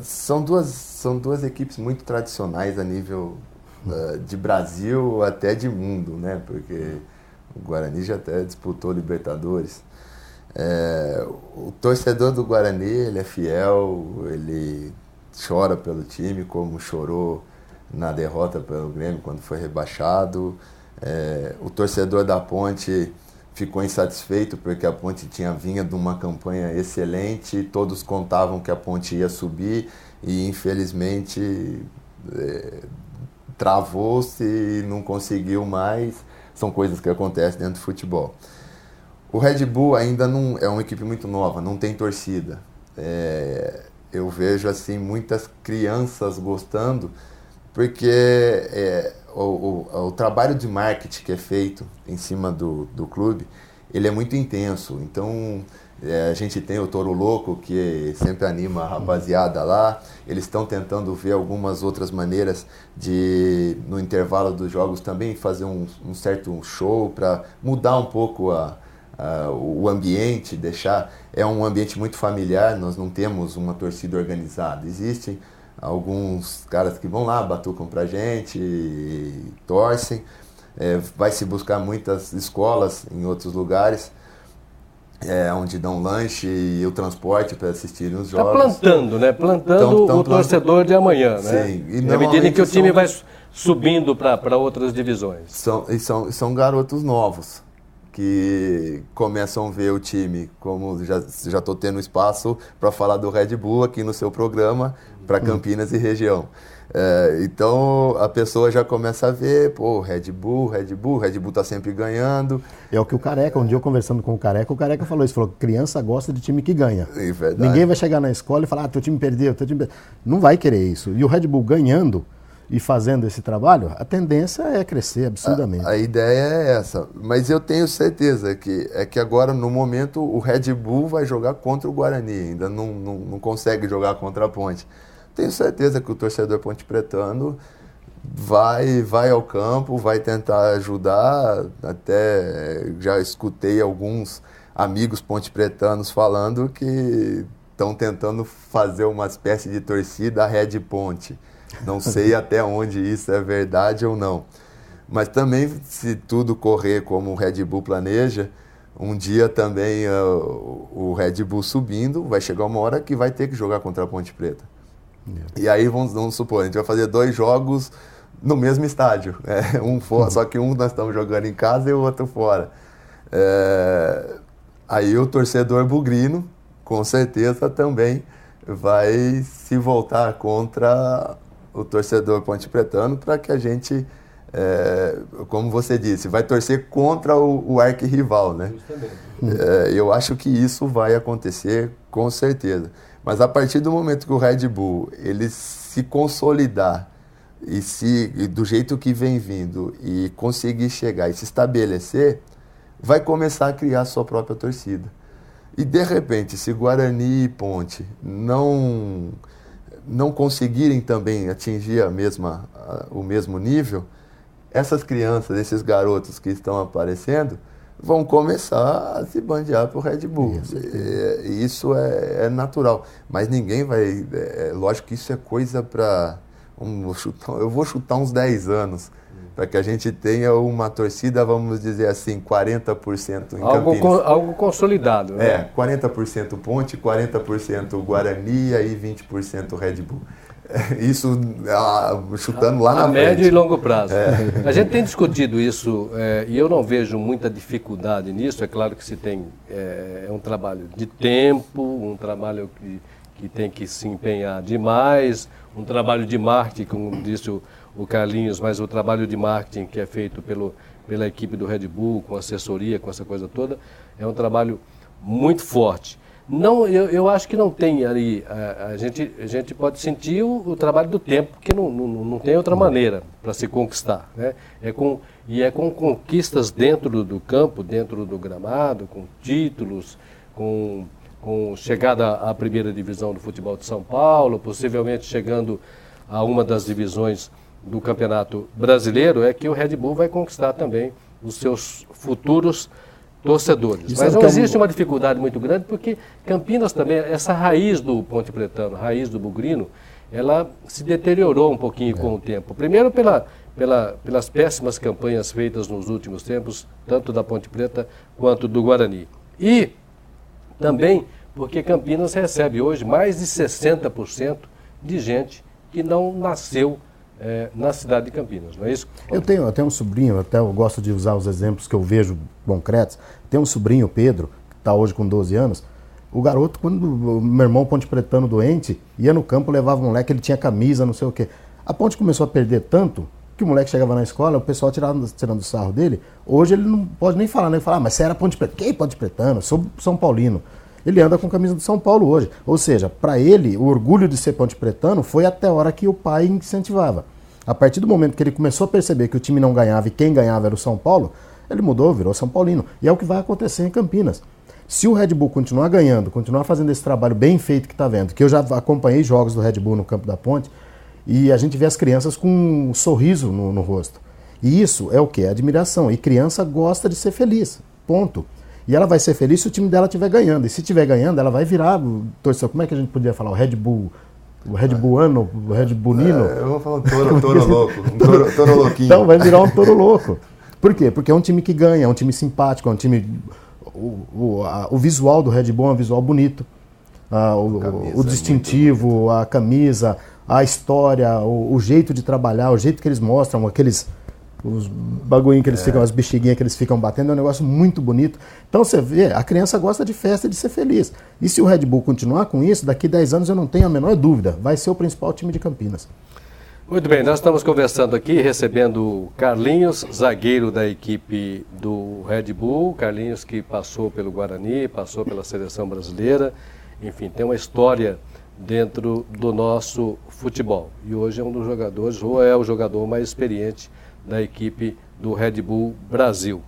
São duas equipes muito tradicionais a nível de Brasil até de mundo, né? Porque o Guarani já até disputou Libertadores. O torcedor do Guarani, ele é fiel, ele chora pelo time, como chorou na derrota pelo Grêmio quando foi rebaixado. O torcedor da Ponte ficou insatisfeito porque a Ponte vinha de uma campanha excelente, todos contavam que a Ponte ia subir e infelizmente travou-se e não conseguiu mais. São coisas que acontecem dentro do futebol. O Red Bull ainda não é uma equipe muito nova, não tem torcida. Eu vejo assim muitas crianças gostando, porque o trabalho de marketing que é feito em cima do clube, ele é muito intenso. Então, a gente tem o Toro Louco, que sempre anima a rapaziada lá. Eles estão tentando ver algumas outras maneiras de, no intervalo dos jogos, também fazer um certo show para mudar um pouco o ambiente, deixar... É um ambiente muito familiar, nós não temos uma torcida organizada. Existem alguns caras que vão lá, batucam pra gente, e torcem. Vai se buscar muitas escolas em outros lugares, onde dão lanche e o transporte para assistirem os jogos. Está plantando, né? Plantando o torcedor de amanhã, né? Sim. E na medida em que o time vai subindo para outras divisões. São garotos novos que começam a ver o time, como já estou tendo espaço para falar do Red Bull aqui no seu programa, para Campinas e região. Então a pessoa já começa a ver, Red Bull está sempre ganhando. É o que o Careca, um dia eu conversando com o Careca falou isso, falou que criança gosta de time que ganha. É verdade. Ninguém vai chegar na escola e falar, teu time perdeu, não vai querer isso. E o Red Bull ganhando e fazendo esse trabalho, a tendência é crescer absurdamente. A ideia é essa, mas eu tenho certeza que agora, no momento, o Red Bull vai jogar contra o Guarani, ainda não consegue jogar contra a Ponte. Tenho certeza que o torcedor pontepretano vai ao campo, vai tentar ajudar. Até já escutei alguns amigos pontepretanos falando que estão tentando fazer uma espécie de torcida Red Ponte. Não sei até onde isso é verdade ou não. Mas também, se tudo correr como o Red Bull planeja, um dia também o Red Bull subindo, vai chegar uma hora que vai ter que jogar contra a Ponte Preta. E aí, vamos supor, a gente vai fazer 2 jogos no mesmo estádio. Só que um nós estamos jogando em casa e o outro fora. Aí o torcedor bugrino, com certeza, também vai se voltar contra o torcedor pontepretano para que a gente, como você disse, vai torcer contra o arquirrival, né? Eu acho que isso vai acontecer com certeza. Mas a partir do momento que o Red Bull ele se consolidar e do jeito que vem vindo e conseguir chegar e se estabelecer, vai começar a criar a sua própria torcida. E de repente, se Guarani e Ponte não conseguirem também atingir o mesmo nível, essas crianças, esses garotos que estão aparecendo, vão começar a se bandear para o Red Bull. Isso é natural. Mas ninguém vai... lógico que isso é coisa para... eu vou chutar uns 10 anos, para que a gente tenha uma torcida, vamos dizer assim, 40% em Campinas. Algo consolidado, né? 40% Ponte, 40% Guarani e aí 20% Red Bull. Isso chutando lá na frente. A médio e longo prazo. A gente tem discutido isso e eu não vejo muita dificuldade nisso. É claro que se tem um trabalho de tempo, um trabalho que tem que se empenhar demais, um trabalho de marketing, como disse o Carlinhos, mas o trabalho de marketing que é feito pela equipe do Red Bull, com assessoria, com essa coisa toda, é um trabalho muito forte. Não, eu acho que não tem ali, a gente pode sentir o trabalho do tempo, porque não tem outra maneira para se conquistar, né? É com conquistas dentro do campo, dentro do gramado, com títulos, com chegada à primeira divisão do futebol de São Paulo, possivelmente chegando a uma das divisões do Campeonato Brasileiro, é que o Red Bull vai conquistar também os seus futuros torcedores. Mas não existe uma dificuldade muito grande, porque Campinas também, essa raiz do Ponte Pretano, raiz do Bugrino, ela se deteriorou um pouquinho com o tempo. Primeiro pelas péssimas campanhas feitas nos últimos tempos, tanto da Ponte Preta quanto do Guarani. E também porque Campinas recebe hoje mais de 60% de gente que não nasceu na cidade de Campinas, não é isso? Eu tenho um sobrinho, até eu gosto de usar os exemplos que eu vejo concretos. Tem um sobrinho, Pedro, que está hoje com 12 anos. O garoto, quando o meu irmão Ponte Pretano doente, ia no campo, levava um moleque, ele tinha camisa, não sei o quê. A Ponte começou a perder tanto que o moleque chegava na escola, o pessoal tirando sarro dele. Hoje ele não pode nem falar, mas você era Ponte Pretano? Quem é Ponte Pretano? Sou São Paulino. Ele anda com a camisa do São Paulo hoje. Ou seja, para ele, o orgulho de ser Ponte Pretano foi até a hora que o pai incentivava. A partir do momento que ele começou a perceber que o time não ganhava e quem ganhava era o São Paulo, ele mudou, virou São Paulino. E é o que vai acontecer em Campinas. Se o Red Bull continuar ganhando, continuar fazendo esse trabalho bem feito que está vendo, que eu já acompanhei jogos do Red Bull no campo da Ponte, e a gente vê as crianças com um sorriso no rosto. E isso é o quê? Admiração. E criança gosta de ser feliz. Ponto. E ela vai ser feliz se o time dela estiver ganhando. E se estiver ganhando, ela vai virar torcedor. Como é que a gente poderia falar? O Red Bull... O Red Bullano, o Red Bullino. Eu vou falar um touro louco, um touro louquinho. Então vai virar um touro louco. Por quê? Porque é um time que ganha, é um time simpático, é um time... O visual do Red Bull é um visual bonito. O distintivo, a camisa, a história, o jeito de trabalhar, o jeito que eles mostram, os bagulhinhos que eles ficam, as bexiguinhas que eles ficam batendo, é um negócio muito bonito. Então você vê, a criança gosta de festa e de ser feliz. E se o Red Bull continuar com isso, daqui 10 anos eu não tenho a menor dúvida, vai ser o principal time de Campinas. Muito bem, nós estamos conversando aqui, recebendo Carlinhos, zagueiro da equipe do Red Bull. Carlinhos que passou pelo Guarani, passou pela seleção brasileira, enfim, tem uma história dentro do nosso futebol. E hoje é um dos jogadores, ou é o jogador mais experiente da equipe do Red Bull Brasil.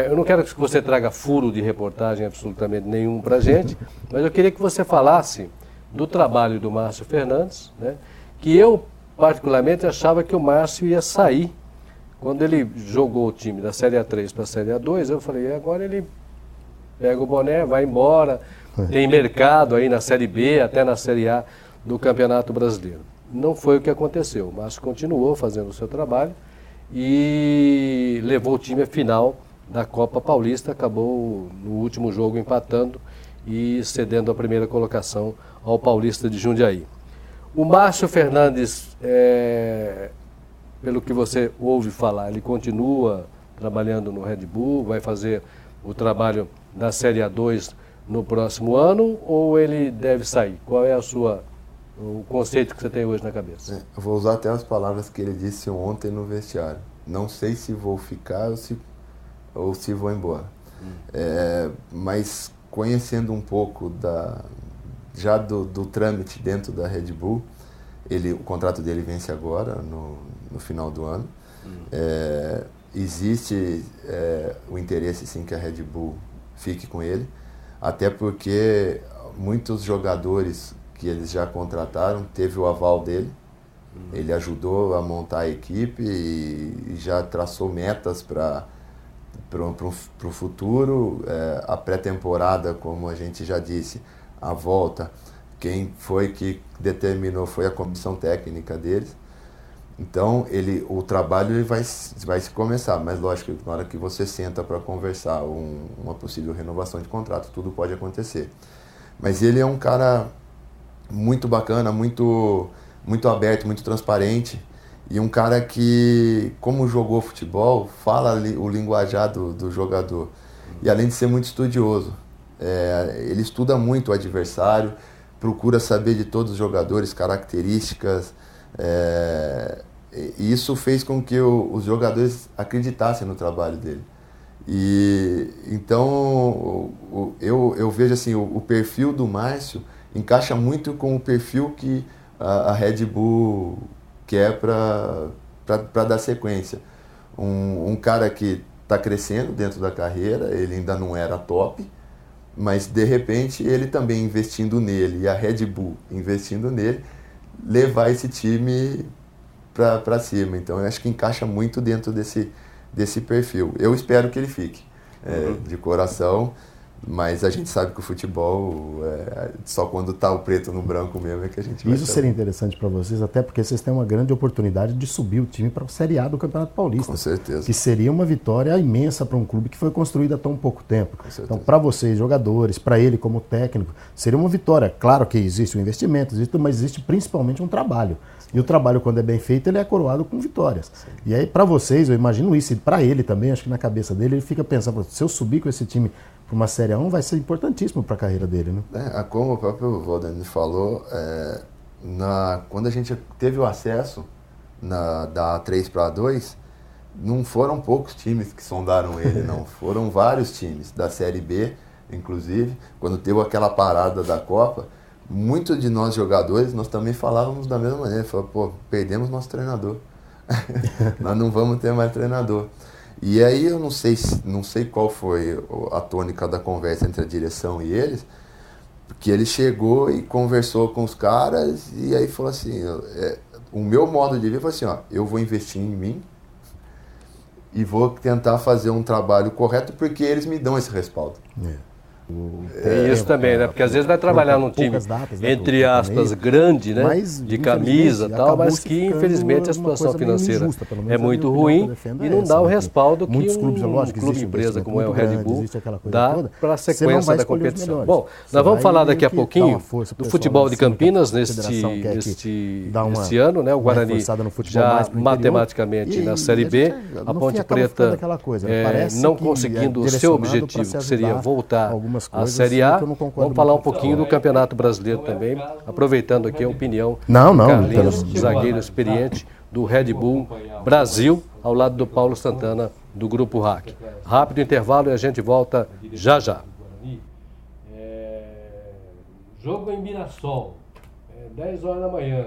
Eu não quero que você traga furo de reportagem absolutamente nenhum para a gente, mas eu queria que você falasse do trabalho do Márcio Fernandes, né, que eu particularmente achava que o Márcio ia sair. Quando ele jogou o time da Série A3 para a Série A2, eu falei, agora ele pega o boné, vai embora, tem mercado aí na Série B, até na Série A do Campeonato Brasileiro. Não foi o que aconteceu. O Márcio continuou fazendo o seu trabalho e levou o time à final da Copa Paulista, acabou no último jogo empatando e cedendo a primeira colocação ao Paulista de Jundiaí. O Márcio Fernandes, pelo que você ouve falar, ele continua trabalhando no Red Bull, vai fazer o trabalho da Série A2 no próximo ano, ou ele deve sair? Qual é o conceito que você tem hoje na cabeça? Eu vou usar até as palavras que ele disse ontem no vestiário. Não sei se vou ficar ou se vou embora. Mas conhecendo um pouco já do trâmite dentro da Red Bull, o contrato dele vence agora, no final do ano. Existe o interesse sim que a Red Bull fique com ele, até porque muitos jogadores que eles já contrataram, teve o aval dele. Ele ajudou a montar a equipe e já traçou metas para o futuro. A pré-temporada, como a gente já disse, a volta, quem foi que determinou foi a comissão técnica deles. Então, o trabalho ele vai se começar, mas lógico, na hora que você senta para conversar uma possível renovação de contrato, tudo pode acontecer. Mas ele é um cara muito bacana, muito aberto, muito transparente, e um cara que, como jogou futebol, fala o linguajar do jogador. E além de ser muito estudioso, ele estuda muito o adversário, procura saber de todos os jogadores, características, e isso fez com que os jogadores acreditassem no trabalho dele. E então eu vejo assim, o perfil do Márcio encaixa muito com o perfil que a Red Bull quer para dar sequência. Um cara que está crescendo dentro da carreira, ele ainda não era top, mas de repente ele também investindo nele e a Red Bull investindo nele, levar esse time para cima. Então eu acho que encaixa muito dentro desse perfil. Eu espero que ele fique. de coração. Mas a gente sabe que o futebol, só quando está o preto no branco mesmo é que a gente vai Isso seria interessante para vocês, até porque vocês têm uma grande oportunidade de subir o time para a Série A do Campeonato Paulista. Com certeza. Que seria uma vitória imensa para um clube que foi construído há tão pouco tempo. Então, para vocês, jogadores, para ele como técnico, seria uma vitória. Claro que existe um investimento, mas existe principalmente um trabalho. E o trabalho, quando é bem feito, ele é coroado com vitórias. Sim. E aí, para vocês, eu imagino isso, e para ele também, acho que na cabeça dele, ele fica pensando, se eu subir com esse time para uma Série A1, vai ser importantíssimo para a carreira dele, né? Como o próprio Valdemir falou, quando a gente teve o acesso da A3 para A2, não foram poucos times que sondaram ele, não. Foram vários times, da Série B, inclusive. Quando teve aquela parada da Copa, muitos de nós jogadores, nós também falávamos da mesma maneira. Falávamos, perdemos nosso treinador. Nós não vamos ter mais treinador. E aí eu não sei qual foi a tônica da conversa entre a direção e eles, porque ele chegou e conversou com os caras e aí falou assim, o meu modo de ver foi assim, eu vou investir em mim e vou tentar fazer um trabalho correto porque eles me dão esse respaldo. Tem isso também, né? Porque às vezes vai trabalhar num time, entre aspas, grande, né? De camisa e tal, mas que infelizmente a situação financeira é muito ruim e não dá o respaldo que um clube empresa como é o Red Bull dá para a sequência da competição. Bom, nós vamos falar daqui a pouquinho do futebol de Campinas neste ano, né? O Guarani já matematicamente na Série B, a Ponte Preta não conseguindo o seu objetivo, que seria voltar a Série A. Vamos falar um pouquinho do Campeonato Brasileiro também, aproveitando aqui a opinião do Carlinhos, zagueiro experiente do Red Bull Brasil, ao lado do Paulo Santana, do Grupo RAC. Rápido intervalo e a gente volta já já. Jogo em Mirassol, 10 horas da manhã.